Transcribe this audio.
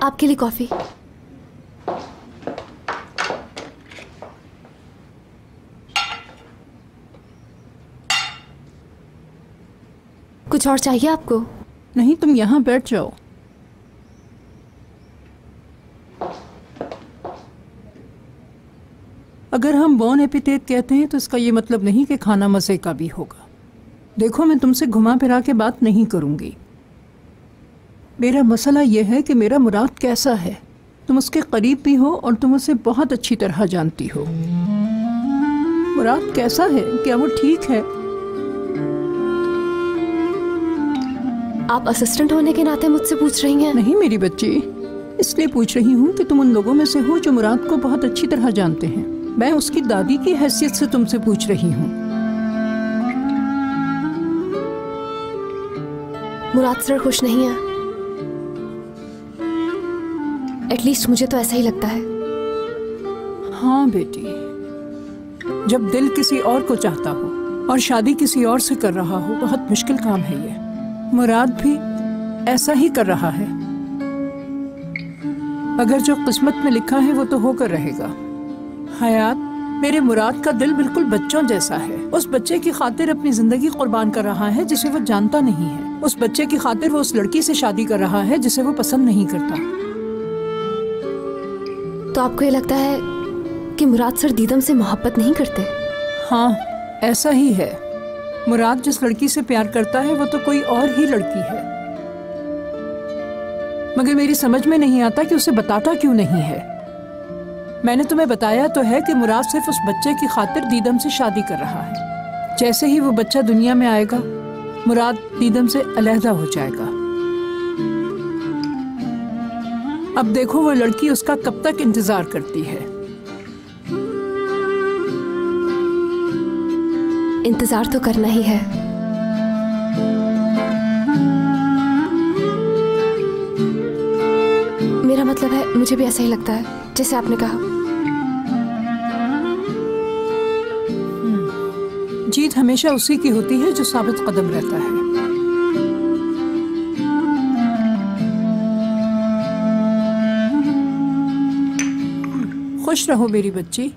आपके लिए कॉफी। कुछ और चाहिए आपको? नहीं, तुम यहाँ बैठ जाओ। अगर हम बॉन एपिथेट कहते हैं तो इसका ये मतलब नहीं कि खाना मज़े का भी होगा। देखो, मैं तुमसे घुमा फिरा के बात नहीं करूँगी। मेरा मसला यह है कि मेरा मुराद कैसा है। तुम उसके करीब भी हो और तुम उसे बहुत अच्छी तरह जानती हो। मुराद कैसा है? क्या वो ठीक है? आप असिस्टेंट होने के नाते मुझसे पूछ रही हैं? नहीं मेरी बच्ची, इसलिए पूछ रही हूँ कि तुम उन लोगों में से हो जो मुराद को बहुत अच्छी तरह जानते हैं। मैं उसकी दादी की हैसियत से तुमसे पूछ रही हूँ। मुराद सर खुश नहीं है। एटलीस्ट मुझे तो ऐसा ही लगता है। हाँ बेटी, जब दिल किसी और को चाहता हो और शादी किसी और से कर रहा हो, बहुत मुश्किल काम है ये। मुराद भी ऐसा ही कर रहा है। अगर जो किस्मत में लिखा है वो तो होकर रहेगा। हयात, मेरे मुराद का दिल बिल्कुल बच्चों जैसा है। उस बच्चे की खातिर अपनी जिंदगी कुर्बान कर रहा है जिसे वो जानता नहीं है। उस बच्चे की खातिर वो उस लड़की से शादी कर रहा है जिसे वो पसंद नहीं करता। तो आपको ये लगता है कि मुराद सर दीदम से मोहब्बत नहीं करते? हाँ, ऐसा ही है। मुराद जिस लड़की से प्यार करता है वो तो कोई और ही लड़की है। मगर मेरी समझ में नहीं आता कि उसे बताता क्यों नहीं है। मैंने तुम्हें बताया तो है कि मुराद सिर्फ उस बच्चे की खातिर दीदम से शादी कर रहा है। जैसे ही वो बच्चा दुनिया में आएगा, मुराद दीदम से अलहदा हो जाएगा। अब देखो वो लड़की उसका कब तक इंतजार करती है। इंतजार तो करना ही है। मेरा मतलब है, मुझे भी ऐसा ही लगता है जैसे आपने कहा। जीत हमेशा उसी की होती है जो साबित कदम रहता है। खुश रहो मेरी बच्ची।